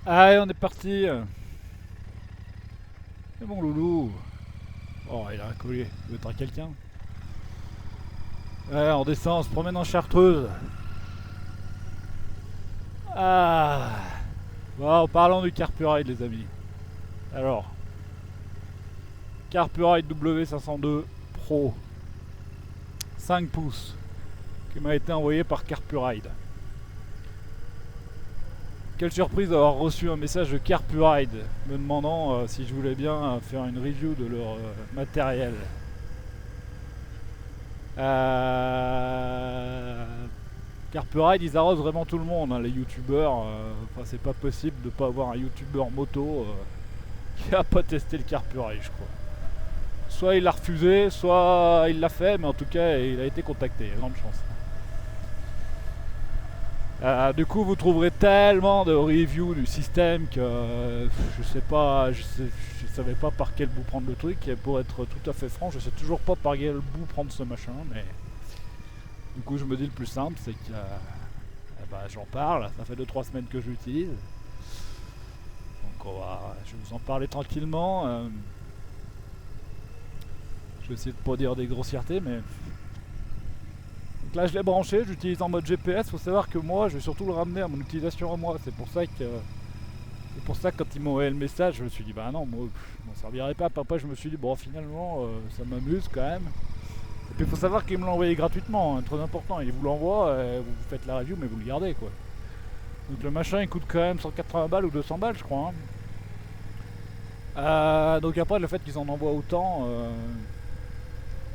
Allez, on est parti. C'est mon loulou. Oh, il a un collier. Il veut être quelqu'un. Ouais, on descend, on se promène en Chartreuse. Ah. Bon, parlons du Carpuride, les amis. Alors, Carpuride W502 Pro 5 pouces qui m'a été envoyé par Carpuride. Quelle surprise d'avoir reçu un message de Carpuride me demandant si je voulais bien faire une review de leur matériel. Euh, Carpuride, ils arrosent vraiment tout le monde, hein, les youtubeurs. Enfin, c'est pas possible de pas avoir un youtubeur moto qui a pas testé le Carpuride, je crois. Soit il l'a refusé, soit il l'a fait, mais en tout cas, il a été contacté. Il y a grande chance. Du coup, vous trouverez tellement de reviews du système que je sais pas, je savais pas par quel bout prendre le truc. Et pour être tout à fait franc, je sais toujours pas par quel bout prendre ce machin, mais du coup, je me dis le plus simple, c'est que j'en parle. Ça fait 2-3 semaines que je l'utilise, donc je vais vous en parler tranquillement. Je vais essayer de pas dire des grossièretés, mais donc là, je l'ai branché, j'utilise en mode GPS. Faut savoir que moi, je vais surtout le ramener à mon utilisation à moi. C'est pour ça que quand ils m'ont envoyé le message, je me suis dit bah non, moi, je m'en servirais pas. Après, je me suis dit bon, finalement, ça m'amuse quand même. Et puis il faut savoir qu'ils me l'ont envoyé gratuitement, hein, très important. Ils vous l'envoient, vous faites la review, mais vous le gardez quoi. Donc le machin il coûte quand même 180 balles ou 200 balles, je crois, hein. Donc après, le fait qu'ils en envoient autant.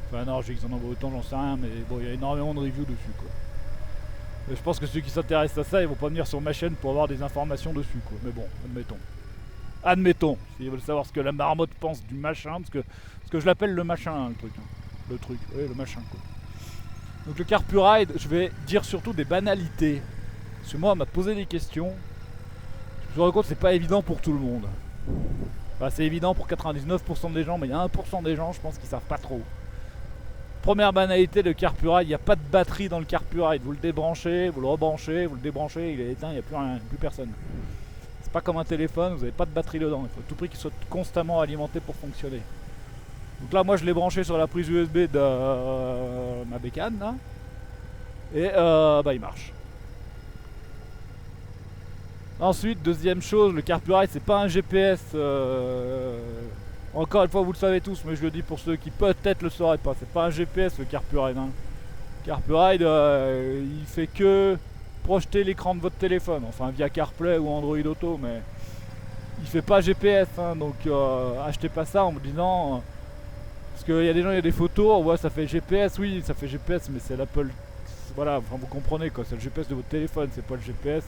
Enfin, non, je dis qu'ils en envoient autant, j'en sais rien, mais bon, il y a énormément de reviews dessus quoi. Et je pense que ceux qui s'intéressent à ça, ils vont pas venir sur ma chaîne pour avoir des informations dessus quoi. Mais bon, admettons. Admettons, s'ils veulent savoir ce que la marmotte pense du machin, parce que je l'appelle le machin, hein, le truc. Hein. Le truc, oui, le machin quoi. Donc le Carpuride, je vais dire surtout des banalités. Parce que moi, on m'a posé des questions. Je me rends compte que c'est pas évident pour tout le monde. Enfin, c'est évident pour 99% des gens, mais il y a 1% des gens, je pense, qui savent pas trop. Première banalité, le Carpuride, il n'y a pas de batterie dans le Carpuride. Vous le débranchez, vous le rebranchez, vous le débranchez, il est éteint, il n'y a plus rien, plus personne. C'est pas comme un téléphone, vous n'avez pas de batterie dedans. Il faut à tout prix qu'il soit constamment alimenté pour fonctionner. Donc là, moi, je l'ai branché sur la prise USB de ma bécane, là, et il marche. Ensuite, deuxième chose, le Carpuride, c'est pas un GPS. Encore une fois, vous le savez tous, mais je le dis pour ceux qui peut-être le sauraient pas. C'est pas un GPS le Carpuride. Hein. Carpuride, il fait que projeter l'écran de votre téléphone, enfin via CarPlay ou Android Auto, mais il fait pas GPS. Hein, donc achetez pas ça en me disant. Parce qu'il y a des gens, il y a des photos, on voit ça fait GPS, oui, ça fait GPS, mais c'est l'Apple. Voilà, enfin vous comprenez quoi, c'est le GPS de votre téléphone, c'est pas le GPS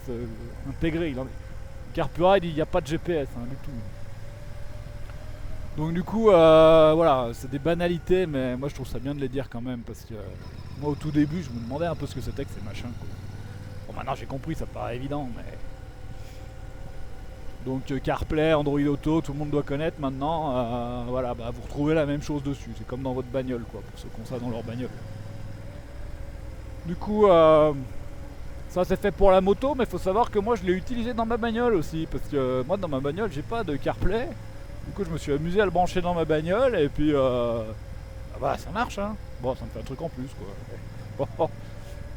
intégré. Carpuride, il n'y a pas de GPS hein, du tout. Donc du coup, voilà, c'est des banalités, mais moi je trouve ça bien de les dire quand même, parce que moi au tout début, je me demandais un peu ce que c'était que ces machins. Quoi. Bon, maintenant j'ai compris, ça paraît évident, mais... Donc CarPlay, Android Auto, tout le monde doit connaître maintenant. Voilà, vous retrouvez la même chose dessus, c'est comme dans votre bagnole, quoi, pour ceux qui ont ça dans leur bagnole. Du coup, ça c'est fait pour la moto, mais il faut savoir que moi je l'ai utilisé dans ma bagnole aussi, parce que moi dans ma bagnole j'ai pas de CarPlay. Du coup je me suis amusé à le brancher dans ma bagnole et puis ça marche hein. Bon ça me fait un truc en plus quoi. Bon, vous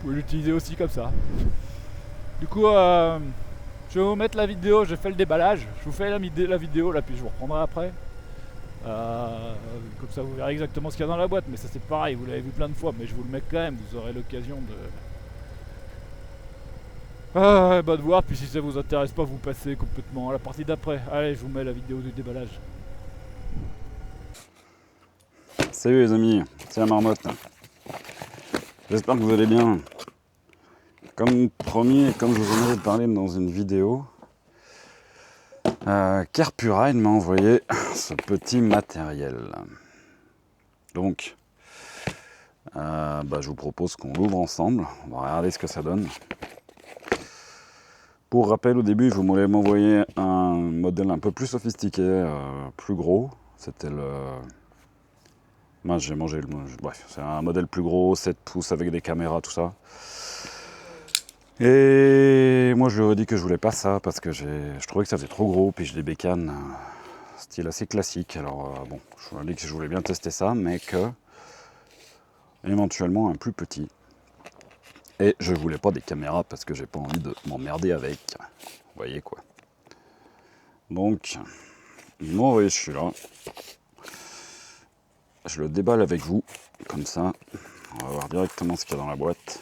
pouvez l'utiliser aussi comme ça. Du coup je vais vous mettre la vidéo, j'ai fait le déballage. Je vous fais la vidéo là puis je vous reprendrai après. Comme ça vous verrez exactement ce qu'il y a dans la boîte, mais ça c'est pareil, vous l'avez vu plein de fois, mais je vous le mets quand même, vous aurez l'occasion de voir, puis si ça vous intéresse pas, vous passez complètement à la partie d'après. Allez, je vous mets la vidéo du déballage. Salut les amis, c'est la marmotte. J'espère que vous allez bien. Comme promis et comme je vous en avais parlé dans une vidéo, Carpuride m'a envoyé ce petit matériel. Donc, je vous propose qu'on l'ouvre ensemble. On va regarder ce que ça donne. Pour rappel, au début, je voulais m'envoyer un modèle un peu plus sophistiqué, plus gros. C'était le... Mince, j'ai mangé le... Bref, c'est un modèle plus gros, 7 pouces avec des caméras, tout ça. Et moi je lui ai dit que je voulais pas ça parce que je trouvais que ça faisait trop gros, puis j'ai des bécanes style assez classique. Alors bon, je lui ai dit que je voulais bien tester ça, mais que éventuellement un plus petit. Et je voulais pas des caméras parce que j'ai pas envie de m'emmerder avec. Vous voyez quoi. Donc, bon, vous voyez, je suis là. Je le déballe avec vous, comme ça. On va voir directement ce qu'il y a dans la boîte.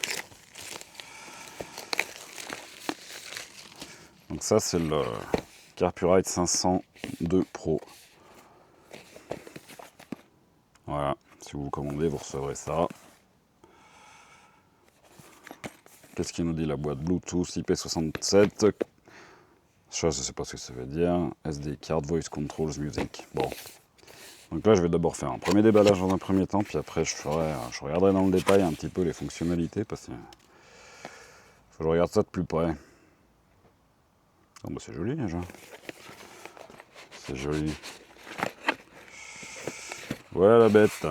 Donc ça, c'est le Carpurite 502 Pro. Voilà, si vous commandez, vous recevrez ça. Qu'est-ce qu'il nous dit la boîte? Bluetooth, IP67. Ça, je sais pas ce que ça veut dire. SD card, voice controls, music. Bon. Donc là, je vais d'abord faire un premier déballage dans un premier temps, puis après, je regarderai dans le détail un petit peu les fonctionnalités, parce que faut que je regarde ça de plus près. Oh, bah, c'est joli déjà. C'est joli. Voilà la bête.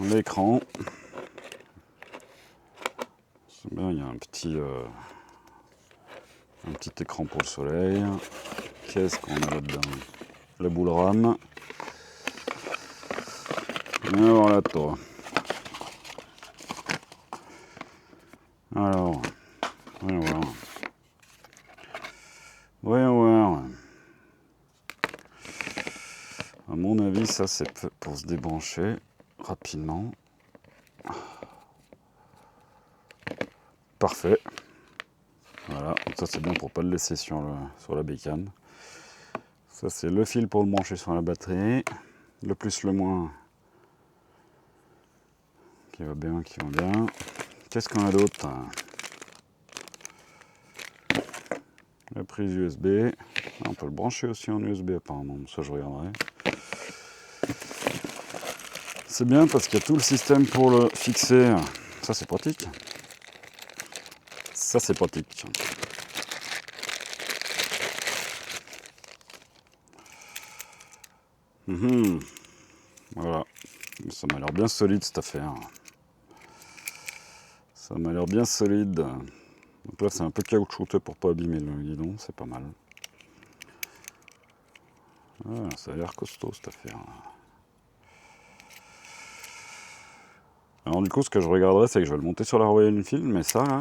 L'écran. C'est bien, il y a un petit écran pour le soleil. Qu'est-ce qu'on a là-dedans? La boule RAM. Et voilà toi. Alors, voyons voir. Voyons voir. À mon avis, ça c'est pour se débrancher rapidement. Parfait. Voilà, donc ça c'est bien pour pas le laisser sur la bécane. Ça c'est le fil pour le brancher sur la batterie. Le plus, le moins. Qui va bien, qui va bien. Qu'est-ce qu'on a d'autre? La prise USB. On peut le brancher aussi en USB apparemment, ça je regarderai. C'est bien parce qu'il y a tout le système pour le fixer. Ça c'est pratique. Ça c'est pratique. Voilà. Ça m'a l'air bien solide cette affaire. Ça m'a l'air bien solide. Donc là c'est un peu caoutchouteux pour pas abîmer le guidon, c'est pas mal. Ah, ça a l'air costaud cette affaire. Alors du coup ce que je regarderai c'est que je vais le monter sur la Royal Enfield, mais ça là,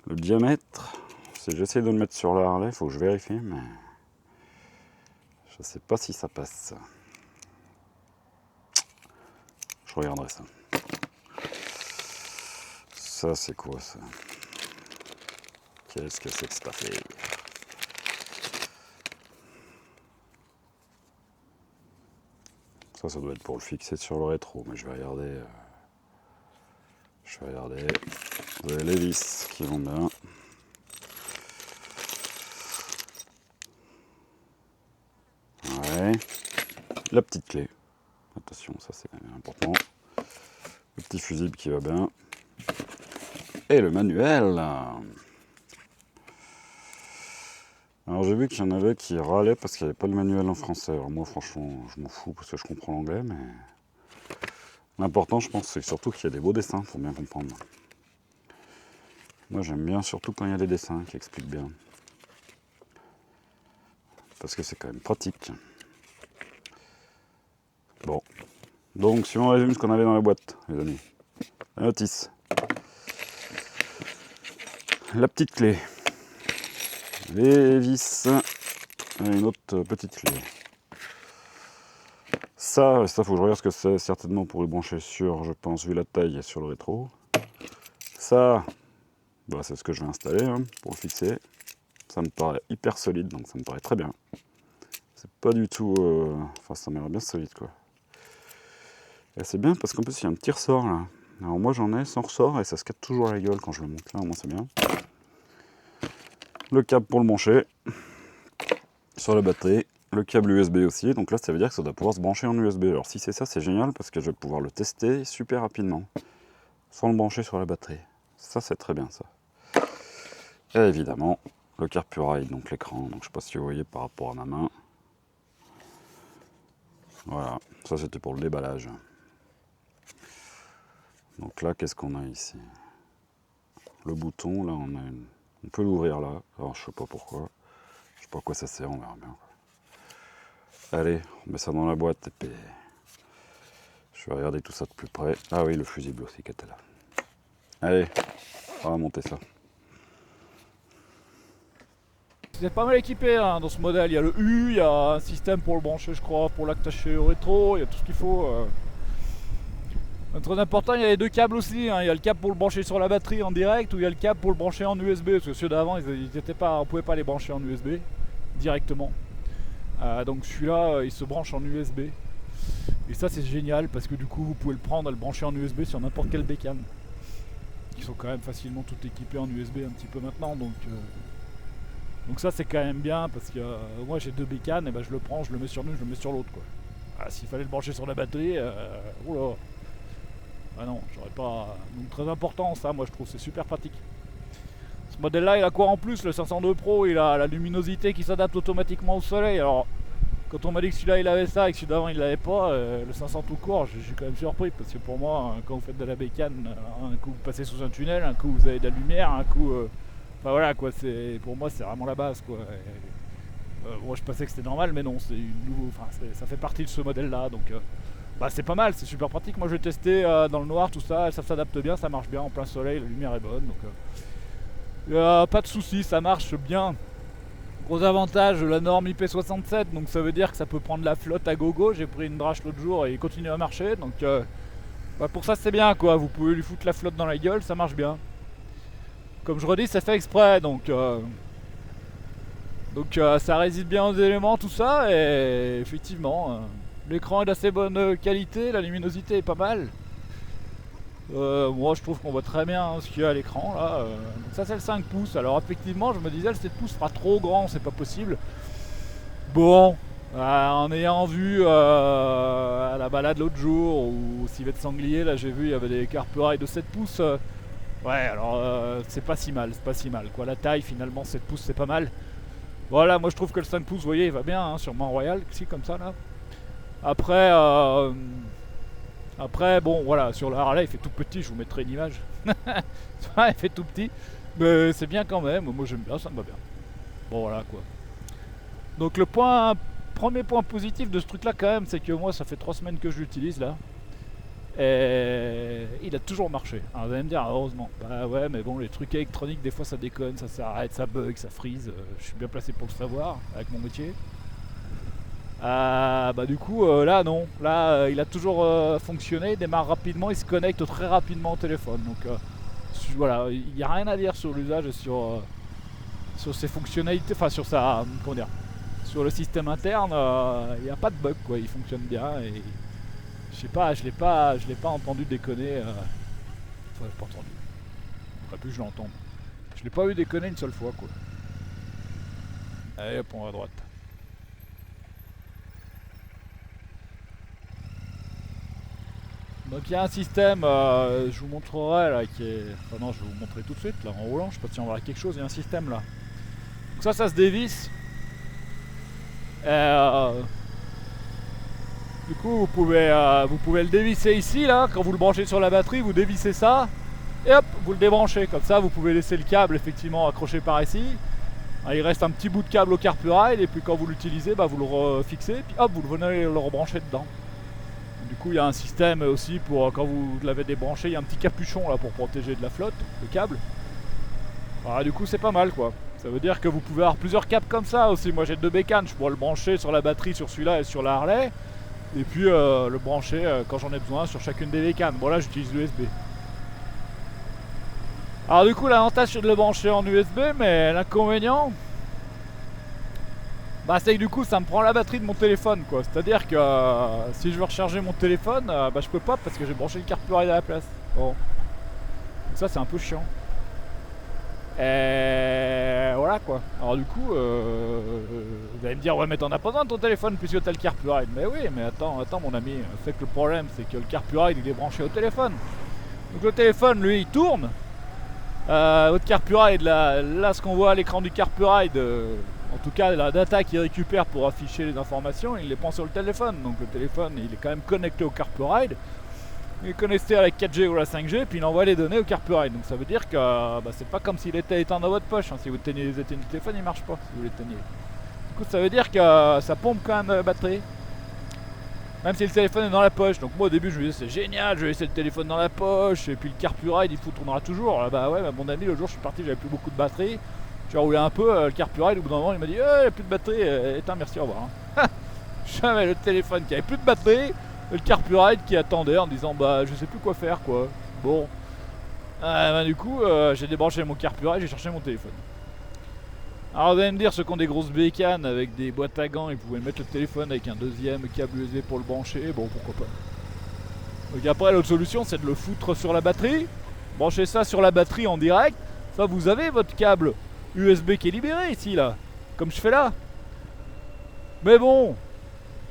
le diamètre, si j'essaie de le mettre sur la Harley, il faut que je vérifie, mais je sais pas si ça passe. Je regarderai ça. Ça c'est quoi ça? Qu'est-ce que c'est que cette affaire? Ça doit être pour le fixer sur le rétro, mais je vais regarder. Vous avez les vis qui vont bien. Ouais. La petite clé. Attention, ça c'est important. Le petit fusible qui va bien. Et le manuel. Alors j'ai vu qu'il y en avait qui râlaient parce qu'il n'y avait pas le manuel en français. Alors moi franchement je m'en fous parce que je comprends l'anglais, mais l'important je pense c'est surtout qu'il y a des beaux dessins pour bien comprendre. Moi j'aime bien surtout quand il y a des dessins qui expliquent bien. Parce que c'est quand même pratique. Bon. Donc si on résume ce qu'on avait dans la boîte, les amis. La notice. La petite clé. Les vis. Et une autre petite clé. Ça faut que je regarde ce que c'est, certainement pour le brancher sur, je pense, vu la taille, sur le rétro. Ça, bah, c'est ce que je vais installer hein, pour le fixer. Ça me paraît hyper solide, donc ça me paraît très bien. C'est pas du tout... Enfin, ça m'a l'air bien solide, quoi. Et c'est bien parce qu'en plus, il y a un petit ressort, là. Alors moi, j'en ai sans ressort, et ça se casse toujours la gueule quand je le monte là, au moins c'est bien. Le câble pour le brancher sur la batterie. Le câble USB aussi, donc là ça veut dire que ça doit pouvoir se brancher en USB. Alors si c'est ça, c'est génial parce que je vais pouvoir le tester super rapidement sans le brancher sur la batterie. Ça c'est très bien ça. Et évidemment le Carpurite, donc l'écran, donc je sais pas si vous voyez par rapport à ma main. Voilà, ça c'était pour le déballage. Donc là qu'est-ce qu'on a ici? le bouton, là on peut l'ouvrir là, alors je sais pas pourquoi, je sais pas à quoi ça sert, on verra bien. Allez, on met ça dans la boîte et puis je vais regarder tout ça de plus près. Ah oui, le fusible aussi qui était là. Allez, on va monter ça. C'est pas mal équipé hein, dans ce modèle, il y a le U, il y a un système pour le brancher je crois, pour l'attacher au rétro, il y a tout ce qu'il faut. Très important, il y a les deux câbles aussi, hein. Il y a le câble pour le brancher sur la batterie en direct ou il y a le câble pour le brancher en USB, parce que ceux d'avant ils étaient pas, on pouvait pas les brancher en USB directement. Donc celui-là il se branche en USB. Et ça c'est génial parce que du coup vous pouvez le prendre et le brancher en USB sur n'importe quelle bécane. Qui sont quand même facilement toutes équipées en USB un petit peu maintenant, donc ça c'est quand même bien parce que moi j'ai deux bécanes et ben je le prends, je le mets sur l'une, je le mets sur l'autre quoi. S'il fallait le brancher sur la batterie, oula. Ah non, j'aurais pas. Donc très important ça, moi je trouve c'est super pratique. Ce modèle là il a quoi en plus? Le 502 Pro il a la luminosité qui s'adapte automatiquement au soleil. Alors quand on m'a dit que celui-là il avait ça et que celui d'avant il l'avait pas, le 500 tout court, je suis quand même surpris parce que pour moi quand vous faites de la bécane, un coup vous passez sous un tunnel, un coup vous avez de la lumière, un coup enfin voilà quoi, pour moi c'est vraiment la base quoi. Moi je pensais que c'était normal mais non, c'est ça fait partie de ce modèle là donc c'est pas mal, c'est super pratique. Moi je l'ai testé dans le noir tout ça, ça s'adapte bien, ça marche bien en plein soleil, la lumière est bonne donc pas de soucis, ça marche bien. Gros avantage de la norme IP67, donc ça veut dire que ça peut prendre la flotte à gogo. J'ai pris une drache l'autre jour et il continue à marcher donc pour ça c'est bien quoi, vous pouvez lui foutre la flotte dans la gueule, ça marche bien. Comme je redis, ça fait exprès donc ça résiste bien aux éléments tout ça et effectivement l'écran est d'assez bonne qualité, la luminosité est pas mal. Moi je trouve qu'on voit très bien ce qu'il y a à l'écran là. Donc ça c'est le 5 pouces. Alors effectivement je me disais le 7 pouces sera trop grand, c'est pas possible. Bon, en ayant vu à la balade l'autre jour ou au civet de sanglier, là j'ai vu il y avait des carpurailles de 7 pouces. Ouais alors c'est pas si mal, quoi. La taille finalement 7 pouces c'est pas mal. Voilà, moi je trouve que le 5 pouces, vous voyez, il va bien hein, sur Mont-Royal, ici comme ça là. Après, bon, voilà, sur le Harley, il fait tout petit, je vous mettrai une image. Il fait tout petit, mais c'est bien quand même, moi j'aime bien, ça me va bien. Bon, voilà quoi. Donc le premier point positif de ce truc là quand même, c'est que moi ça fait 3 semaines que je l'utilise là. Et il a toujours marché. Alors vous allez me dire, heureusement. Bah ouais, mais bon, les trucs électroniques, des fois ça déconne, ça s'arrête, ça bug, ça freeze. Je suis bien placé pour le savoir, avec mon métier. Du coup là non, là il a toujours fonctionné, il démarre rapidement, il se connecte très rapidement au téléphone donc voilà, il n'y a rien à dire sur l'usage et sur ses fonctionnalités, enfin sur sa, comment dire, sur le système interne, il n'y a pas de bug quoi, il fonctionne bien et je sais pas, je l'ai pas entendu déconner, enfin j'ai pas entendu, après plus je l'entends, je l'ai pas vu déconner une seule fois quoi. Allez hop on va à droite. Donc il y a un système, je vous montrerai là qui est. Enfin non, je vais vous montrer tout de suite là en roulant, je sais pas si on verra quelque chose, il y a un système là. Donc ça se dévisse. Du coup vous pouvez le dévisser ici là, quand vous le branchez sur la batterie, vous dévissez ça et hop, vous le débranchez. Comme ça vous pouvez laisser le câble effectivement accroché par ici. Il reste un petit bout de câble au carburide et puis quand vous l'utilisez, vous le refixez, puis hop, vous venez le rebrancher dedans. Du coup il y a un système aussi pour quand vous l'avez débranché, il y a un petit capuchon là pour protéger de la flotte, le câble. Alors, du coup c'est pas mal quoi. Ça veut dire que vous pouvez avoir plusieurs câbles comme ça aussi. Moi j'ai 2 bécanes, je pourrais le brancher sur la batterie sur celui-là et sur la Harley. Et puis le brancher quand j'en ai besoin sur chacune des bécanes. Bon là j'utilise l'USB. Alors du coup l'avantage c'est de le brancher en USB, mais l'inconvénient c'est que du coup ça me prend la batterie de mon téléphone quoi. C'est à dire que si je veux recharger mon téléphone, je peux pas parce que j'ai branché le carburide à la place. Bon. Donc ça c'est un peu chiant. Et voilà quoi. Alors du coup vous allez me dire ouais mais t'en as pas besoin de ton téléphone puisque t'as le carburide. Mais oui mais attends mon ami, c'est que le problème c'est que le carburide il est branché au téléphone. Donc le téléphone lui il tourne. Votre carburide là ce qu'on voit à l'écran du carburide, en tout cas la data qu'il récupère pour afficher les informations, il les prend sur le téléphone. Donc le téléphone il est quand même connecté au carburide. Il est connecté à la 4G ou la 5G, puis il envoie les données au carburant. Donc ça veut dire que c'est pas comme s'il était éteint dans votre poche. Hein. Si vous éteignez le téléphone, il marche pas si vous l'éteignez. Du coup, ça veut dire que ça pompe quand même la batterie. Même si le téléphone est dans la poche. Donc moi au début je me disais c'est génial, je vais laisser le téléphone dans la poche, et puis le carburant il tournera toujours. Bah ouais, mon ami, le jour je suis parti, j'avais plus beaucoup de batterie. J'ai roulé un peu, le carburant, au bout d'un moment il m'a dit il n'y a plus de batterie, éteins, merci, au revoir. Hein. J'avais le téléphone qui avait plus de batterie, le carburant qui attendait en disant bah je sais plus quoi faire quoi. Bon. Du coup j'ai débranché mon carburant et j'ai cherché mon téléphone. Alors vous allez me dire, ceux qui ont des grosses bécanes avec des boîtes à gants, ils pouvaient mettre le téléphone avec un deuxième câble USB pour le brancher, bon pourquoi pas. Donc après l'autre solution c'est de le foutre sur la batterie, brancher ça sur la batterie en direct, ça vous avez votre câble USB qui est libéré ici là, comme je fais là. Mais bon,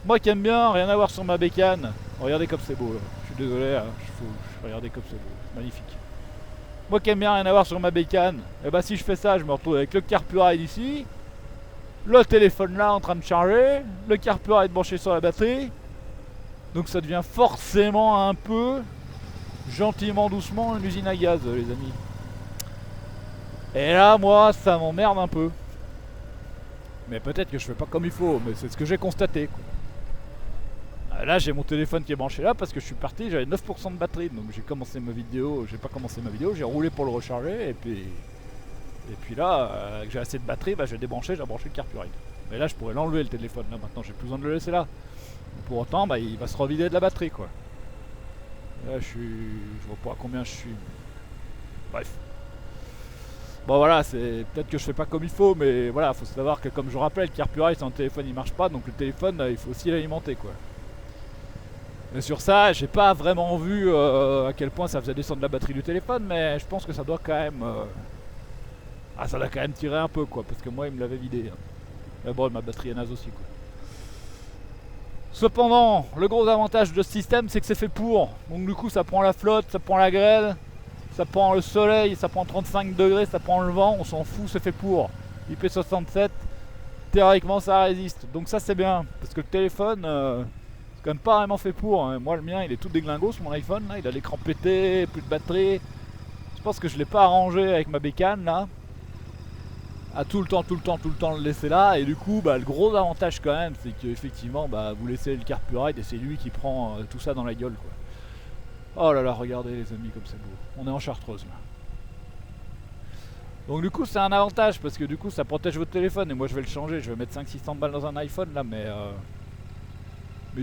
moi qui aime bien rien avoir sur ma bécane, regardez comme c'est beau là, je suis désolé, hein, regardez comme c'est beau, c'est magnifique. Moi qui aime bien rien avoir sur ma bécane, et bah si je fais ça, je me retrouve avec le carburant ici, le téléphone là en train de charger, le carburant est branché sur la batterie, donc ça devient forcément un peu, gentiment, doucement, une usine à gaz les amis. Et là moi ça m'emmerde un peu. Mais peut-être que je fais pas comme il faut, mais c'est ce que j'ai constaté quoi. Là j'ai mon téléphone qui est branché là parce que je suis parti, j'avais 9% de batterie, donc j'ai commencé ma vidéo, j'ai pas commencé ma vidéo, j'ai roulé pour le recharger et puis là que j'ai assez de batterie, bah j'ai débranché, j'ai branché le carburant. Mais là je pourrais l'enlever le téléphone, là maintenant j'ai plus besoin de le laisser là. Pour autant bah il va se revider de la batterie quoi. Là je vois pas à combien je suis. Bref. Bon voilà, c'est peut-être que je fais pas comme il faut, mais voilà, faut savoir que comme je rappelle, le carburant sans le téléphone il marche pas, donc le téléphone il faut aussi l'alimenter quoi. Mais sur ça, j'ai pas vraiment vu à quel point ça faisait descendre la batterie du téléphone, mais je pense que ça doit quand même... ça doit quand même tirer un peu quoi, parce que moi il me l'avait vidé. Hein. Mais bon, ma batterie est naze aussi quoi. Cependant, le gros avantage de ce système, c'est que c'est fait pour. Donc du coup, ça prend la flotte, ça prend la grêle, ça prend le soleil, ça prend 35 degrés, ça prend le vent, on s'en fout, c'est fait pour. IP67, théoriquement ça résiste. Donc ça c'est bien, parce que le téléphone... c'est quand même pas vraiment fait pour, hein. Moi le mien il est tout déglingo sur mon iPhone là, il a l'écran pété, plus de batterie. Je pense que je l'ai pas arrangé avec ma bécane là. À tout le temps le laisser là, et du coup bah, le gros avantage quand même c'est qu'effectivement bah, vous laissez le carburant et c'est lui qui prend tout ça dans la gueule quoi. Oh là là, regardez les amis comme c'est beau, on est en Chartreuse là. Donc du coup c'est un avantage parce que du coup ça protège votre téléphone, et moi je vais le changer, je vais mettre 500-600 balles dans un iPhone là, mais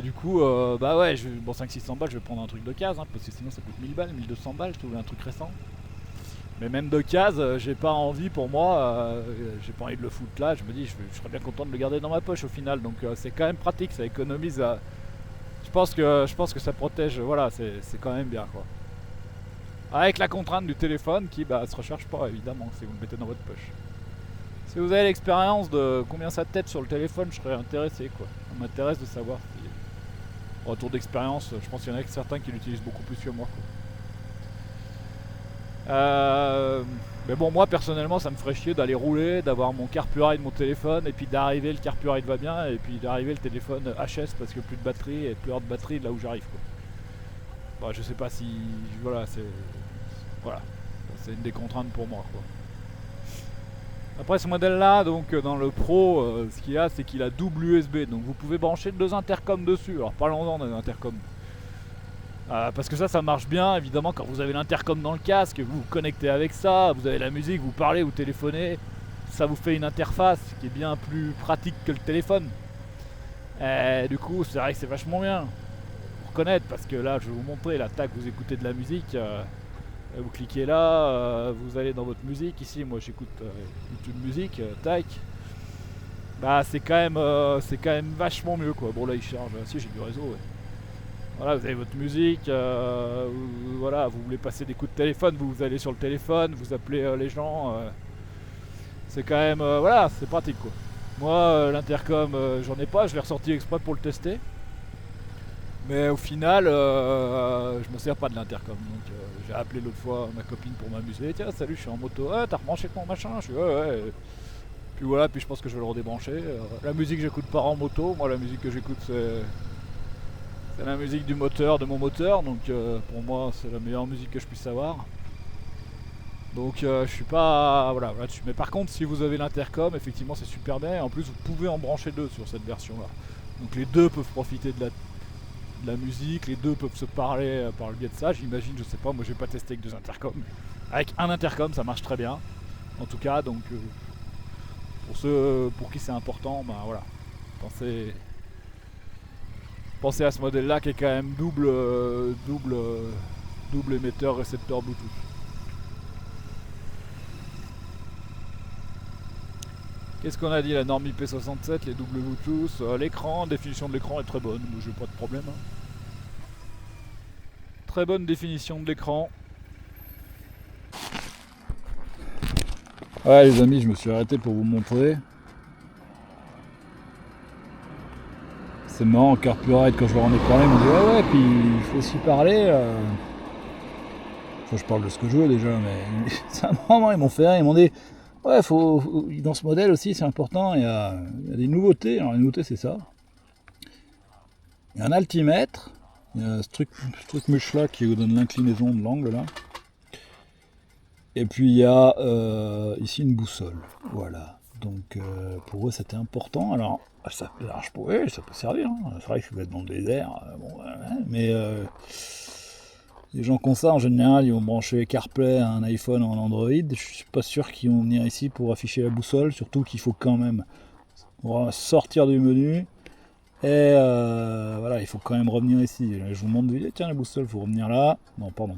du coup, bah ouais, bon 500-600 balles, je vais prendre un truc d'occasion, hein, parce que sinon ça coûte 1000 balles, 1200 balles, je trouve un truc récent. Mais même d'occasion, j'ai pas envie pour moi, j'ai pas envie de le foutre là, je me dis, je serais bien content de le garder dans ma poche au final, donc c'est quand même pratique, ça économise, je pense que ça protège, voilà, c'est quand même bien quoi. Avec la contrainte du téléphone qui bah se recharge pas évidemment si vous le mettez dans votre poche. Si vous avez l'expérience de combien ça tête sur le téléphone, je serais intéressé quoi. Ça m'intéresse de savoir si... Retour d'expérience, je pense qu'il y en a certains qui l'utilisent beaucoup plus que moi. Mais bon, moi personnellement, ça me ferait chier d'aller rouler, d'avoir mon carburant de mon téléphone, et puis d'arriver, le carburant va bien, et puis d'arriver le téléphone HS parce que plus de batterie, et plus hors de batterie là où j'arrive. Bah, je sais pas si. Voilà, c'est. Voilà. C'est une des contraintes pour moi quoi. Après ce modèle là, donc dans le Pro, ce qu'il y a c'est qu'il a double USB, donc vous pouvez brancher 2 intercoms dessus. Alors parlons-en des intercoms. Parce que ça marche bien évidemment quand vous avez l'intercom dans le casque, vous vous connectez avec ça, vous avez la musique, vous parlez, vous téléphonez, ça vous fait une interface qui est bien plus pratique que le téléphone. Et du coup c'est vrai que c'est vachement bien. Pour reconnaître, parce que là je vais vous montrer, là tac, vous écoutez de la musique. Vous cliquez là, vous allez dans votre musique, ici moi j'écoute YouTube musique, tac. Bah c'est quand même vachement mieux quoi. Bon là il charge, si j'ai du réseau ouais. Voilà, vous avez votre musique, voilà, vous voulez passer des coups de téléphone, vous allez sur le téléphone, vous appelez les gens. C'est quand même, voilà, c'est pratique quoi. Moi l'intercom j'en ai pas, je l'ai ressorti exprès pour le tester. Mais au final, je me sers pas de l'intercom, donc j'ai appelé l'autre fois ma copine pour m'amuser. Tiens, salut, je suis en moto. Ah, t'as rebranché ton machin? Je suis ouais. Puis voilà, puis je pense que je vais le redébrancher. La musique, j'écoute pas en moto. Moi, la musique que j'écoute, C'est la musique du moteur, de mon moteur, donc pour moi c'est la meilleure musique que je puisse avoir. Donc je suis pas voilà là-dessus. Mais par contre, si vous avez l'intercom, effectivement c'est super bien. Et en plus vous pouvez en brancher deux sur cette version-là. Donc les deux peuvent profiter de la musique, les deux peuvent se parler par le biais de ça. J'imagine, je sais pas, moi j'ai pas testé avec deux intercoms. Avec un intercom ça marche très bien. En tout cas, donc pour ceux pour qui c'est important, ben voilà, pensez à ce modèle-là qui est quand même double émetteur récepteur Bluetooth. Qu'est-ce qu'on a dit, la norme IP67, les doubles Bluetooth, l'écran, définition de l'écran est très bonne, moi j'ai pas de problème. Hein. Très bonne définition de l'écran. Ouais les amis, je me suis arrêté pour vous montrer. C'est marrant, Carpurite, quand je leur en ai parlé, ils m'ont dit ouais, puis il faut aussi parler. Enfin, je parle de ce que je veux déjà, mais c'est un moment, ils m'ont fait rire, ils m'ont dit ouais, dans ce modèle aussi, c'est important, il y a des nouveautés. Alors, les nouveautés, c'est ça. Il y a un altimètre, il y a ce truc mouche-là qui vous donne l'inclinaison de l'angle, là. Et puis, il y a ici une boussole. Voilà. Donc, pour eux, c'était important. Alors, ça peut servir. Hein. C'est vrai que vous êtes dans le désert. Mais les gens qui ont ça, en général, ils vont brancher CarPlay à un iPhone ou un Android. Je suis pas sûr qu'ils vont venir ici pour afficher la boussole. Surtout qu'il faut quand même sortir du menu. Et voilà, il faut quand même revenir ici. Là, je vous montre, tiens, la boussole, il faut revenir là. Non, pardon.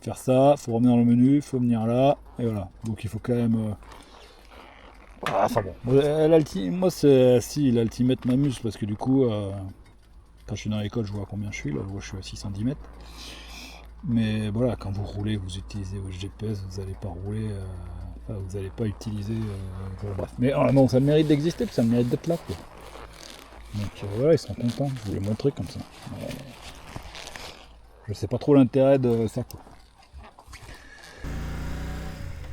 Faire ça, il faut revenir dans le menu, il faut venir là. Et voilà. Donc il faut quand même... Enfin bon. Moi, l'altimètre m'amuse parce que du coup... Quand je suis dans l'école, je vois combien je suis. Là, je suis à 610 mètres. Mais voilà, quand vous roulez, vous utilisez votre GPS, vous n'allez pas rouler, vous n'allez pas utiliser. Bon, bref. Mais non, ça mérite d'exister, puis ça mérite d'être là, quoi. Donc voilà, ils seront contents. Je vous l'ai montré comme ça. Je sais pas trop l'intérêt de ça, quoi.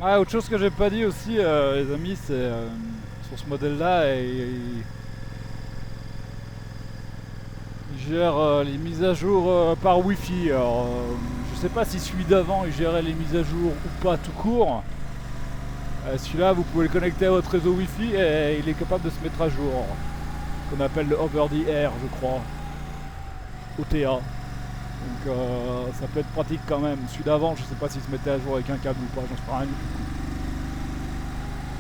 Ouais, autre chose que j'ai pas dit aussi, les amis, c'est sur ce modèle-là, il gère les mises à jour par Wi-Fi. Alors, je sais pas si celui d'avant il gérait les mises à jour ou pas tout court. Celui-là, vous pouvez le connecter à votre réseau Wi-Fi et il est capable de se mettre à jour. Qu'on appelle le Over the Air, je crois. OTA. Donc ça peut être pratique quand même. Celui d'avant, je sais pas s'il se mettait à jour avec un câble ou pas, j'en sais rien du tout.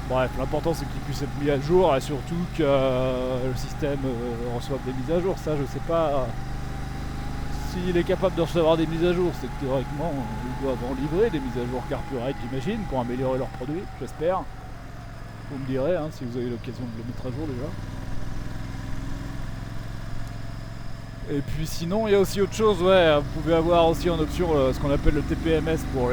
Bref, l'important c'est qu'il puisse être mis à jour et surtout que le système reçoive des mises à jour. Ça, je sais pas s'il est capable de recevoir des mises à jour. C'est que théoriquement, ils doivent en livrer des mises à jour Carpurite, j'imagine, pour améliorer leurs produits, j'espère. Vous me direz hein, si vous avez l'occasion de le mettre à jour déjà. Et puis sinon, il y a aussi autre chose, ouais, vous pouvez avoir aussi en option ce qu'on appelle le TPMS pour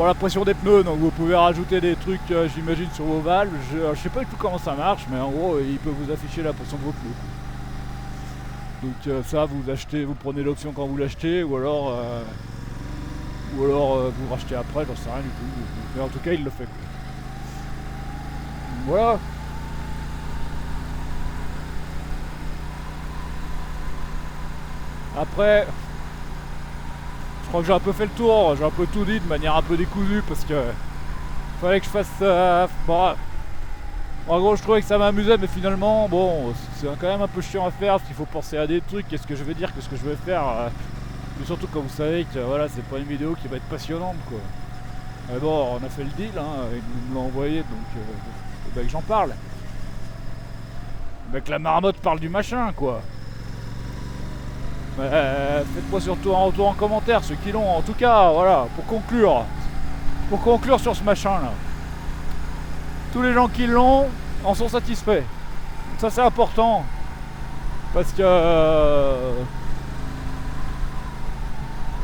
la pression des pneus, donc vous pouvez rajouter des trucs, j'imagine, sur vos valves. Je sais pas du tout comment ça marche, mais en gros, il peut vous afficher la pression de vos pneus. Donc ça, vous prenez l'option quand vous l'achetez, ou alors vous rachetez après, j'en sais rien du tout. Mais en tout cas, il le fait, quoi. Voilà. Après, je crois que j'ai un peu fait le tour, j'ai un peu tout dit de manière un peu décousue parce que fallait que je fasse bon, en gros je trouvais que ça m'amusait, mais finalement bon c'est quand même un peu chiant à faire parce qu'il faut penser à des trucs, qu'est-ce que je vais dire, qu'est-ce que je vais faire, mais surtout quand vous savez que voilà, c'est pas une vidéo qui va être passionnante, quoi. Mais bon, on a fait le deal, hein, il me l'a envoyé, donc faut que j'en parle. Le mec, la marmotte parle du machin, quoi. Faites-moi surtout un retour en commentaire, ceux qui l'ont. En tout cas, voilà, pour conclure sur ce machin là. Tous les gens qui l'ont en sont satisfaits. Ça c'est important. Parce que...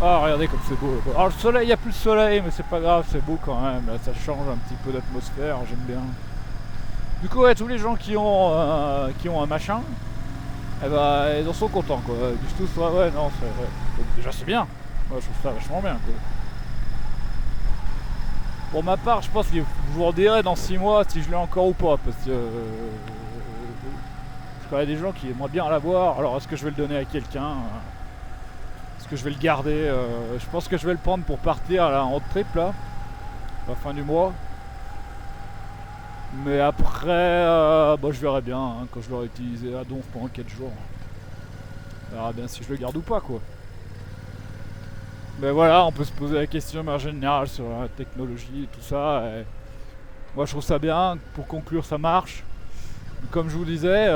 Ah, regardez comme c'est beau. Alors le soleil, il n'y a plus de soleil, mais c'est pas grave, c'est beau quand même. Là, ça change un petit peu d'atmosphère, j'aime bien. Du coup, ouais, tous les gens qui ont un machin, eh ben, ils en sont contents, quoi. Du tout, ouais, non, ouais. Déjà c'est bien. Moi je trouve ça vachement bien, quoi. Pour ma part, je pense que je vous redirai dans 6 mois si je l'ai encore ou pas, parce que connais des gens qui aimeraient bien l'avoir. Alors est-ce que je vais le donner à quelqu'un? Est-ce que je vais le garder? Je pense que je vais le prendre pour partir là, en road trip là, à la fin du mois. Mais après, bah, je verrai bien hein, quand je l'aurai utilisé à donf pendant 4 jours. On verra bien si je le garde ou pas quoi. Mais voilà, on peut se poser la question en général sur la technologie et tout ça. Et moi je trouve ça bien, pour conclure ça marche. Comme je vous disais,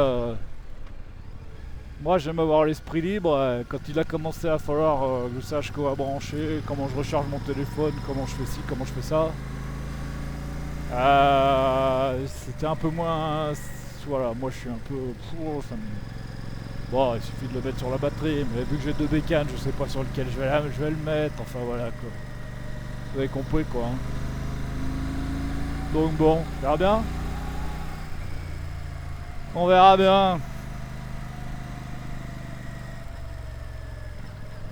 moi j'aime avoir l'esprit libre. Quand il a commencé à falloir que je sache quoi brancher, comment je recharge mon téléphone, comment je fais ci, comment je fais ça. C'était un peu moins... Voilà, moi je suis un peu... ça me... Bon, il suffit de le mettre sur la batterie, mais vu que j'ai 2 bécanes, je sais pas sur lequel je vais le mettre, enfin voilà quoi. Vous avez compris quoi. Hein. Donc bon, on verra bien. On verra bien.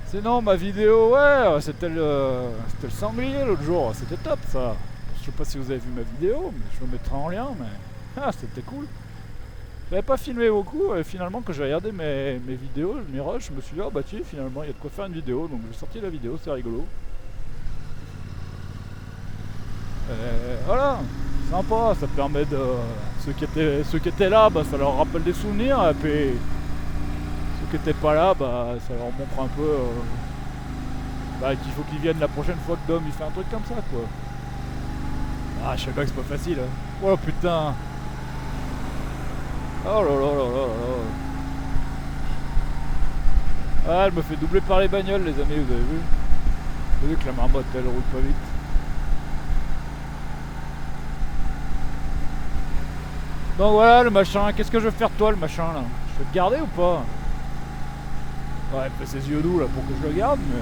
Sinon ma vidéo, ouais, c'était le sanglier l'autre jour, c'était top ça. Je sais pas si vous avez vu ma vidéo, mais je le mettrai en lien, mais c'était cool. J'avais pas filmé beaucoup, et finalement quand j'ai regardé mes vidéos, mes rushs, je me suis dit, oh bah tiens, finalement il y a de quoi faire une vidéo, donc j'ai sorti la vidéo, c'est rigolo. Voilà, sympa, ça permet de... Ceux qui étaient là, bah, ça leur rappelle des souvenirs, et puis ceux qui étaient pas là, bah, ça leur montre un peu bah, qu'il faut qu'ils viennent la prochaine fois que Dom il fait un truc comme ça quoi. Ah, je sais pas que c'est pas facile. Hein. Oh putain. Oh là là là là là. Ah, elle me fait doubler par les bagnoles, les amis, vous avez vu? Vous avez vu que la marmotte elle roule pas vite. Donc voilà le machin, qu'est-ce que je vais faire de toi le machin là? Je vais te garder ou pas? Ouais, il fait ses yeux doux là pour que je le garde, mais...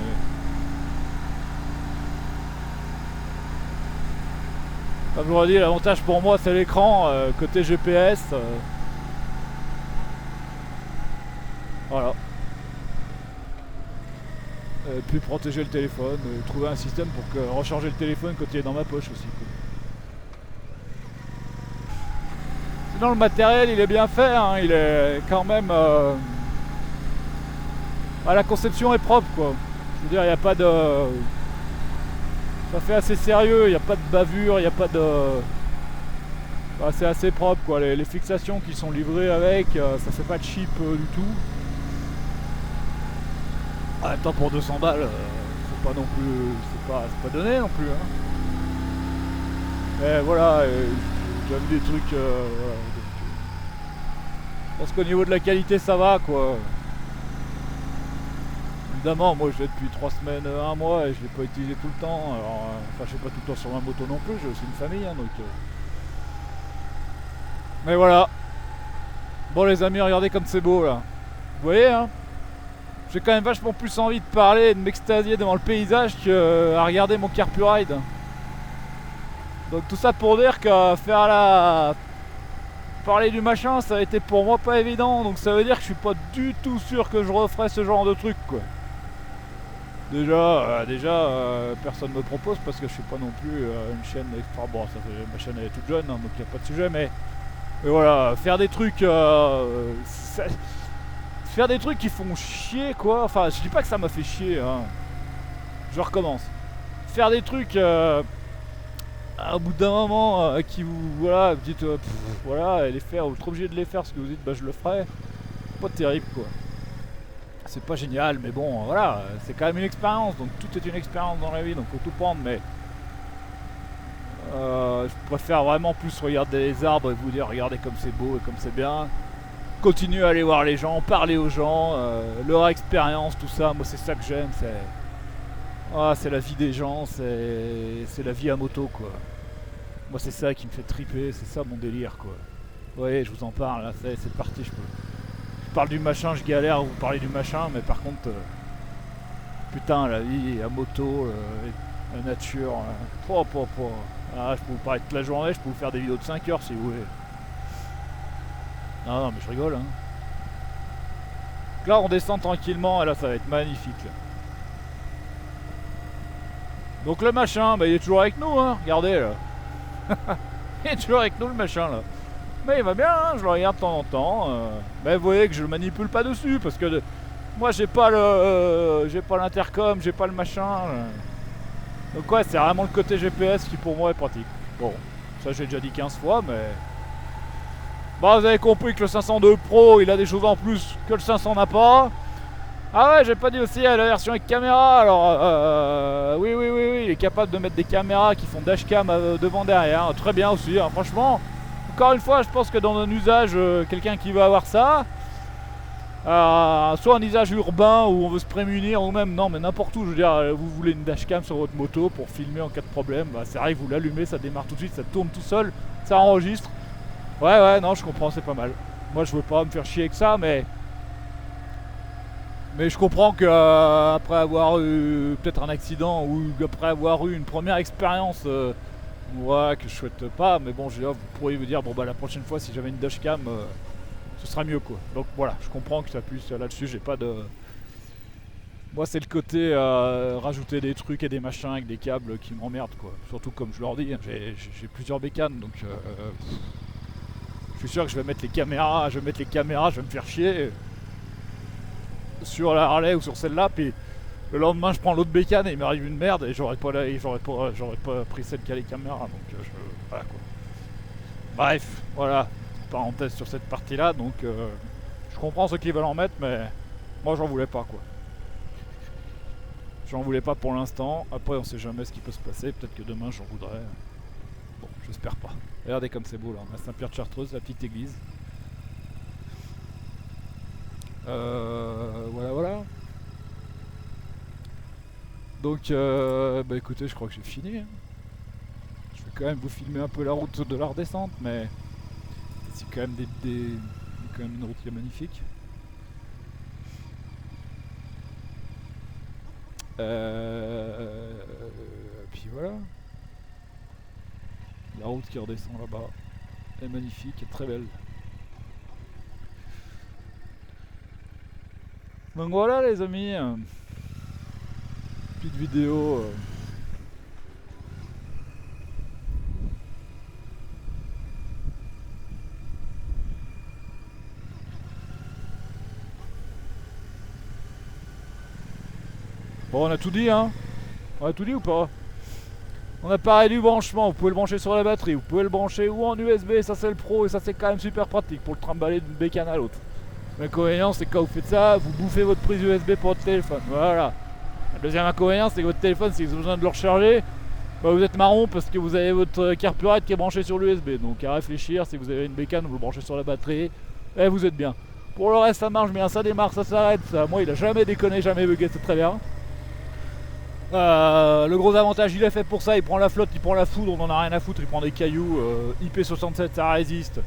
Comme je vous l'ai dit, l'avantage pour moi c'est l'écran, côté GPS. Voilà. Et puis protéger le téléphone, trouver un système pour que recharger le téléphone quand il est dans ma poche aussi. Quoi. Sinon le matériel il est bien fait, hein, il est quand même... la conception est propre quoi. Je veux dire, il n'y a pas de... Ça fait assez sérieux, il n'y a pas de bavure, il n'y a pas de... Enfin, c'est assez propre quoi, les fixations qui sont livrées avec, ça fait pas de cheap du tout. En même temps pour 200 balles, c'est pas non plus... c'est pas donné non plus. Hein. Mais voilà, j'ai vu des trucs... voilà, donc, je pense qu'au niveau de la qualité ça va quoi. Évidemment, moi je l'ai depuis 3 semaines, 1 mois et je l'ai pas utilisé tout le temps. Alors, enfin, je suis pas tout le temps sur ma moto non plus, j'ai aussi une famille, hein, donc. Mais voilà. Bon les amis, regardez comme c'est beau là. Vous voyez, hein? J'ai quand même vachement plus envie de parler et de m'extasier devant le paysage que à regarder mon Carpuride. Donc tout ça pour dire que faire la... Parler du machin, ça a été pour moi pas évident, donc ça veut dire que je suis pas du tout sûr que je referai ce genre de truc quoi. Déjà, personne me propose parce que je suis pas non plus une chaîne extra. Bon, ça fait, ma chaîne elle est toute jeune, hein, donc il n'y a pas de sujet, mais voilà, faire des trucs, faire des trucs qui font chier quoi. Enfin, je dis pas que ça m'a fait chier, hein. Je recommence. Faire des trucs au bout d'un moment qui vous, voilà, vous dites, voilà, et les faire, vous êtes obligé de les faire parce que vous dites, bah je le ferai. Pas terrible quoi. C'est pas génial, mais bon, voilà, c'est quand même une expérience, donc tout est une expérience dans la vie, donc faut tout prendre, mais je préfère vraiment plus regarder les arbres et vous dire, regardez comme c'est beau et comme c'est bien. Continuez à aller voir les gens, parler aux gens, leur expérience, tout ça, moi c'est ça que j'aime, c'est la vie des gens, c'est la vie à moto, quoi. Moi c'est ça qui me fait triper, c'est ça mon délire, quoi. Vous voyez, je vous en parle, là, c'est parti, je parle du machin, je galère à vous parler du machin, mais par contre, putain, la vie à moto, la nature, ah, je peux vous parler toute la journée, je peux vous faire des vidéos de 5 heures si vous voulez. Non, mais je rigole, hein. Donc là, on descend tranquillement, et là, ça va être magnifique, là. Donc le machin, bah, il est toujours avec nous, hein, regardez, là. Il est toujours avec nous, le machin, là. Mais il va bien, hein, je le regarde de temps en temps. Mais vous voyez que je le manipule pas dessus parce que moi j'ai pas l'intercom, j'ai pas le machin. Donc ouais, c'est vraiment le côté GPS qui pour moi est pratique. Bon, ça j'ai déjà dit 15 fois, mais... Bon, vous avez compris que le 502 Pro, il a des choses en plus que le 500 n'a pas. Ah ouais, j'ai pas dit aussi la version avec caméra. Alors, oui, il est capable de mettre des caméras qui font dashcam devant, derrière. Très bien aussi, hein, franchement. Encore une fois, je pense que dans un usage, quelqu'un qui va avoir ça, soit un usage urbain où on veut se prémunir, ou même non, mais n'importe où, je veux dire, vous voulez une dashcam sur votre moto pour filmer en cas de problème, bah, c'est vrai que vous l'allumez, ça démarre tout de suite, ça tourne tout seul, ça enregistre. Ouais, non, je comprends, c'est pas mal. Moi, je veux pas me faire chier avec ça, mais je comprends que après avoir eu peut-être un accident ou après avoir eu une première expérience, que je souhaite pas, mais bon, vous pourriez vous dire, bon bah la prochaine fois, si j'avais une dashcam, ce sera mieux quoi. Donc voilà, je comprends que ça puisse là-dessus, j'ai pas de... Moi, c'est le côté rajouter des trucs et des machins avec des câbles qui m'emmerdent quoi. Surtout comme je leur dis, hein, j'ai plusieurs bécanes, donc je suis sûr que je vais mettre les caméras, je vais me faire chier sur la Harley ou sur celle-là, puis le lendemain je prends l'autre bécane et il m'arrive une merde et j'aurais pas pris celle qui a les caméras, donc voilà quoi. Bref, voilà, parenthèse sur cette partie-là, donc je comprends ceux qui veulent en mettre, mais moi j'en voulais pas quoi. J'en voulais pas pour l'instant, après on sait jamais ce qui peut se passer, peut-être que demain j'en voudrais. Bon, j'espère pas. Regardez comme c'est beau là, on a Saint-Pierre-de-Chartreuse, la petite église. Voilà. Donc, bah écoutez, je crois que j'ai fini. Hein. Je vais quand même vous filmer un peu la route de la redescente, mais c'est quand même quand même une route qui est magnifique. Puis voilà. La route qui redescend là-bas est magnifique, est très belle. Donc voilà les amis, petite vidéo. Bon, on a tout dit, hein. On a tout dit ou pas? On a parlé du branchement, vous pouvez le brancher sur la batterie, vous pouvez le brancher ou en USB, ça c'est le pro et ça c'est quand même super pratique pour le trimballer d'une bécane à l'autre. L'inconvénient c'est que quand vous faites ça, vous bouffez votre prise USB pour votre téléphone, voilà. Le deuxième inconvénient c'est que votre téléphone, si vous avez besoin de le recharger, bah vous êtes marron parce que vous avez votre carburette qui est branché sur l'USB. Donc à réfléchir, si vous avez une bécane, vous le branchez sur la batterie, et vous êtes bien. Pour le reste ça marche bien, ça démarre, ça s'arrête, ça. Moi il a jamais déconné, jamais bugué, c'est très bien. Le gros avantage, il est fait pour ça, il prend la flotte, il prend la foudre, on en a rien à foutre, il prend des cailloux, IP67 ça résiste.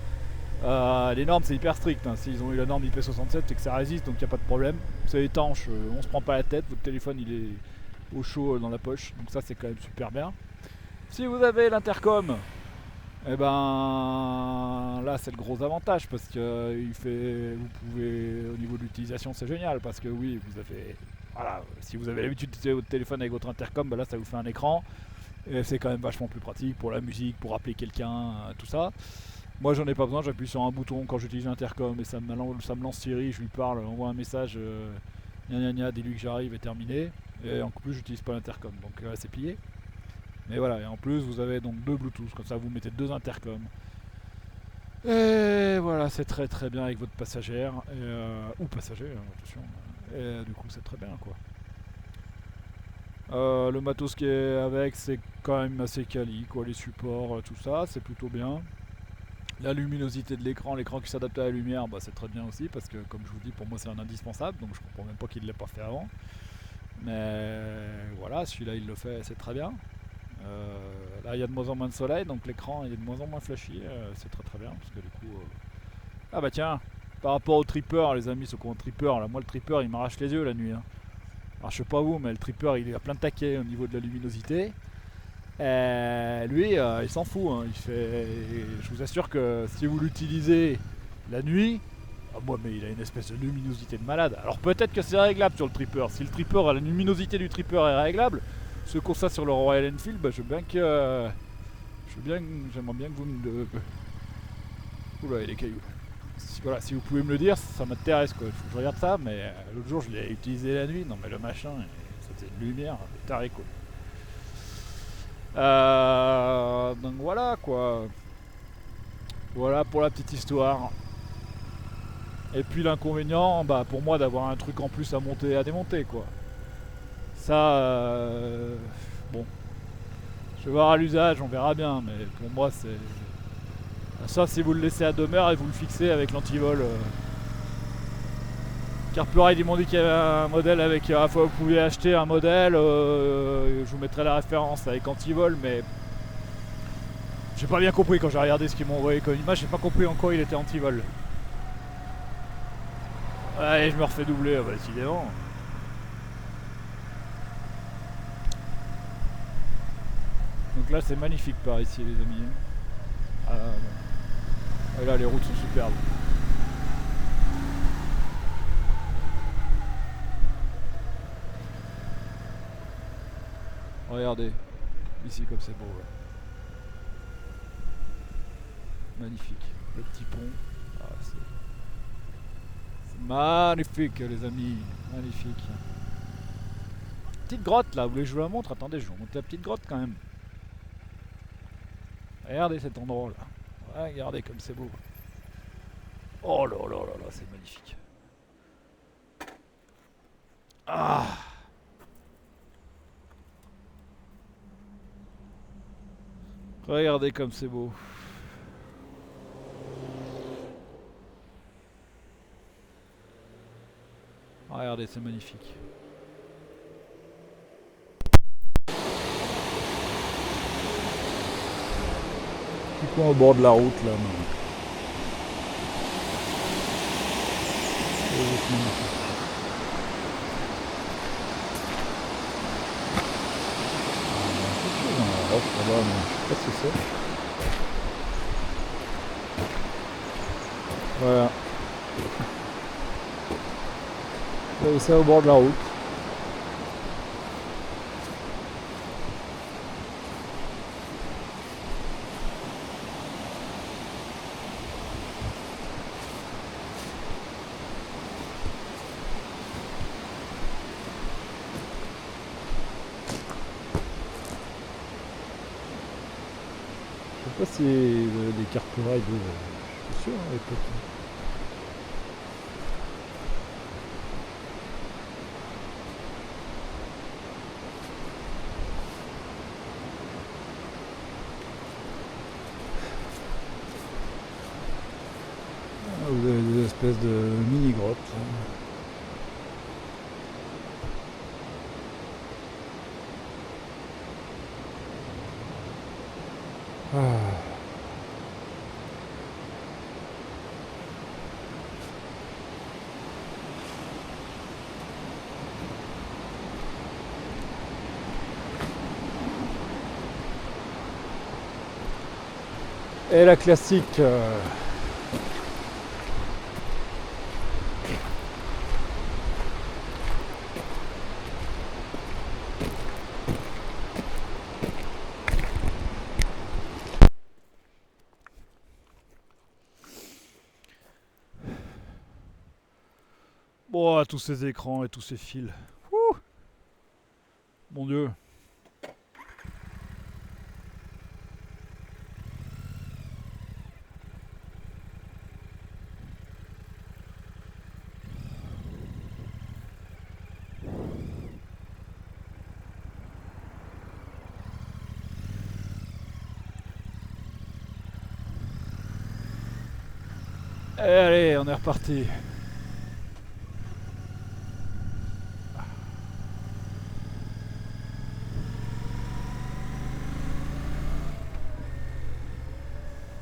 Les normes c'est hyper strict, hein. S'ils ont eu la norme IP67 c'est que ça résiste, donc il n'y a pas de problème. C'est étanche, on se prend pas la tête, votre téléphone il est au chaud dans la poche, donc ça c'est quand même super bien. Si vous avez l'intercom, et ben là c'est le gros avantage parce que vous pouvez, au niveau de l'utilisation c'est génial, parce que oui vous avez... Voilà, si vous avez l'habitude d'utiliser votre téléphone avec votre intercom, bah là ça vous fait un écran. Et c'est quand même vachement plus pratique pour la musique, pour appeler quelqu'un, tout ça. Moi j'en ai pas besoin, j'appuie sur un bouton quand j'utilise l'intercom et ça me lance Siri, je lui parle, envoie un message, dis-lui que j'arrive et terminé. Et en plus j'utilise pas l'intercom, donc c'est plié. Mais voilà, et en plus vous avez donc deux Bluetooth, comme ça vous mettez deux intercoms. Et voilà, c'est très très bien avec votre passagère, ou passager, attention. Et du coup c'est très bien quoi. Le matos qui est avec c'est quand même assez quali quoi, les supports, tout ça, c'est plutôt bien. La luminosité de l'écran qui s'adapte à la lumière, bah, c'est très bien aussi parce que comme je vous dis pour moi c'est un indispensable, donc je comprends même pas qu'il ne l'ait pas fait avant. Mais voilà, celui-là il le fait, c'est très bien. Là il y a de moins en moins de soleil, donc l'écran il est de moins en moins flashy, c'est très très bien parce que du coup... Ah bah tiens, par rapport au tripper, les amis, ceux qui ont un tripper, là, moi le tripper il m'arrache les yeux la nuit. Hein. Alors je sais pas vous, mais le tripper il a plein de taquets au niveau de la luminosité. Lui, il s'en fout. Hein. Je vous assure que si vous l'utilisez la nuit, mais il a une espèce de luminosité de malade. Alors peut-être que c'est réglable sur le tripper. Si le tripper, la luminosité du tripper est réglable, ceux qu'on ça sur le Royal Enfield, bah, j'aimerais bien que Oula, il y a des cailloux. Voilà, si vous pouvez me le dire, ça m'intéresse quoi. Il faut que je regarde ça, mais l'autre jour je l'ai utilisé la nuit. Non mais le machin, c'était une lumière, taré quoi. Donc voilà quoi. Voilà pour la petite histoire. Et puis l'inconvénient, bah pour moi d'avoir un truc en plus à monter et à démonter quoi. Ça, bon, je vais voir à l'usage, on verra bien, mais pour moi c'est... Ça si vous le laissez à demeure et vous le fixez avec l'antivol. Carploride, ils m'ont dit qu'il y avait un modèle avec... À la fois vous pouviez acheter un modèle, je vous mettrai la référence avec antivol, mais... J'ai pas bien compris quand j'ai regardé ce qu'ils m'ont envoyé comme image, j'ai pas compris en quoi il était antivol. Allez, je me refais doubler, bah, décidément. Donc là c'est magnifique par ici les amis. Et là les routes sont superbes. Regardez, ici comme c'est beau. Ouais. Magnifique. Le petit pont. Ah, c'est magnifique les amis. Magnifique. Petite grotte là, vous voulez que je vous la montre? Attendez, je vous montre la petite grotte quand même. Regardez cet endroit là. Ouais, regardez comme c'est beau. Oh là là là là, c'est magnifique. Ah! Regardez comme c'est beau. Regardez, c'est magnifique. Petit coin au bord de la route là. C'est magnifique. Là-bas, mais je sais pas ce que c'est. Voilà. C'est au bord de la route. Je sais pas si les Carploride, je suis sûr à l'époque. Vous avez des espèces de mini-grottes. Ah. Et la classique. Oh, tous ces écrans et tous ces fils. Ouh. Mon Dieu. Allez, on est reparti.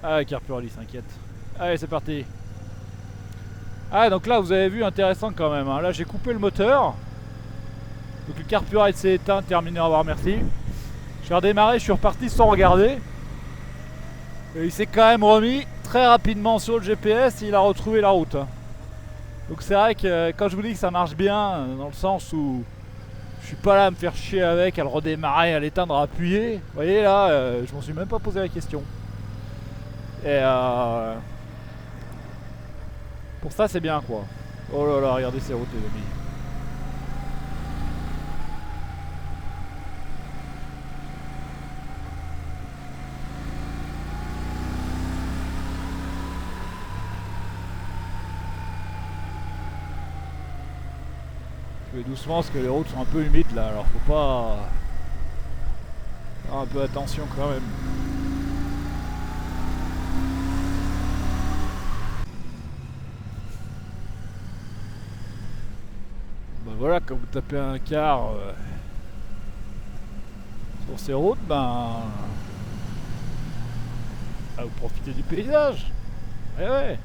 Ah, Carploride s'inquiète. Allez, c'est parti. Ah, donc là, vous avez vu, intéressant quand même. Hein. Là, j'ai coupé le moteur. Donc le Carploride s'est éteint, terminé, au revoir, merci. Je suis redémarré, je suis reparti sans regarder. Et il s'est quand même remis très rapidement sur le GPS et il a retrouvé la route. Donc c'est vrai que quand je vous dis que ça marche bien, dans le sens où je suis pas là à me faire chier avec, à le redémarrer, à l'éteindre, à appuyer. Vous voyez là, je m'en suis même pas posé la question. Et Pour ça c'est bien quoi. Oh là là, regardez ces routes les amis. Je vais doucement parce que les routes sont un peu humides là, alors faut pas faire un peu attention quand même. Ben voilà, quand vous tapez un quart sur ces routes, ben vous profitez du paysage. Eh ouais.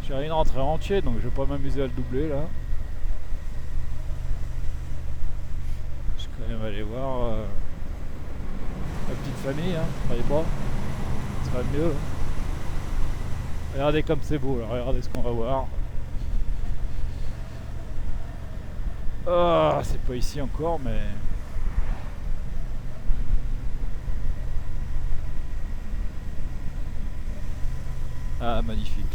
J'ai rien rentré entier donc je vais pas m'amuser à le doubler là. Je vais quand même aller voir ma petite famille, hein, croyez pas. Ce serait mieux. Hein. Regardez comme c'est beau là, regardez ce qu'on va voir. Ah, c'est pas ici encore mais. Ah magnifique.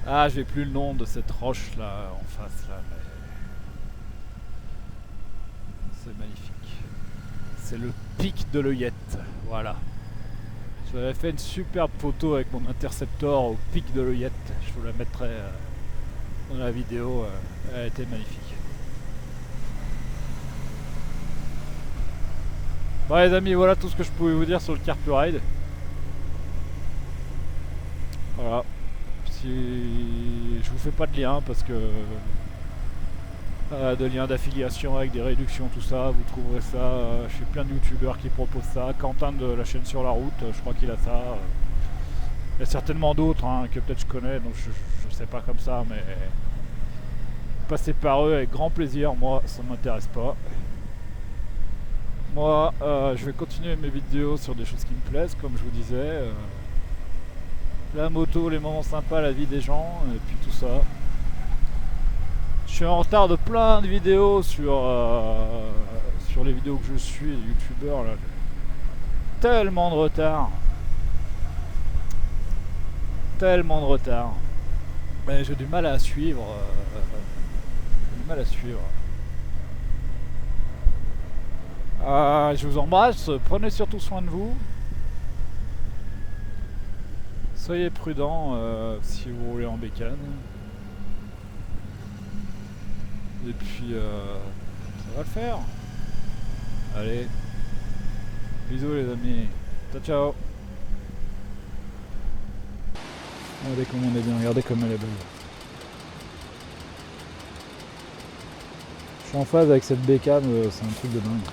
Ah, j'ai plus le nom de cette roche là en face là, mais c'est magnifique. C'est le pic de l'Œillette, voilà. J'avais fait une superbe photo avec mon interceptor au pic de l'Œillette. Je vous la mettrai dans la vidéo. Elle était magnifique. Bon les amis, voilà tout ce que je pouvais vous dire sur le Carpuride. Voilà. Je vous fais pas de lien parce que de liens d'affiliation avec des réductions, tout ça, vous trouverez ça chez plein de youtubeurs qui proposent ça. Quentin de la chaîne Sur la Route, je crois qu'il a ça. Il y a certainement d'autres hein, que peut-être je connais, donc je sais pas comme ça, mais passez par eux avec grand plaisir. Moi ça m'intéresse pas. Moi je vais continuer mes vidéos sur des choses qui me plaisent, comme je vous disais. La moto, les moments sympas, la vie des gens, et puis tout ça. Je suis en retard de plein de vidéos sur les vidéos que je suis, les youtubeurs là. Tellement de retard. Tellement de retard. Mais j'ai du mal à suivre. J'ai du mal à suivre. Je vous embrasse, prenez surtout soin de vous. Soyez prudents si vous roulez en bécane. Et puis ça va le faire. Allez. Bisous les amis. Ciao ciao. Regardez comme on est bien, regardez comme elle est belle. Je suis en phase avec cette bécane, c'est un truc de dingue.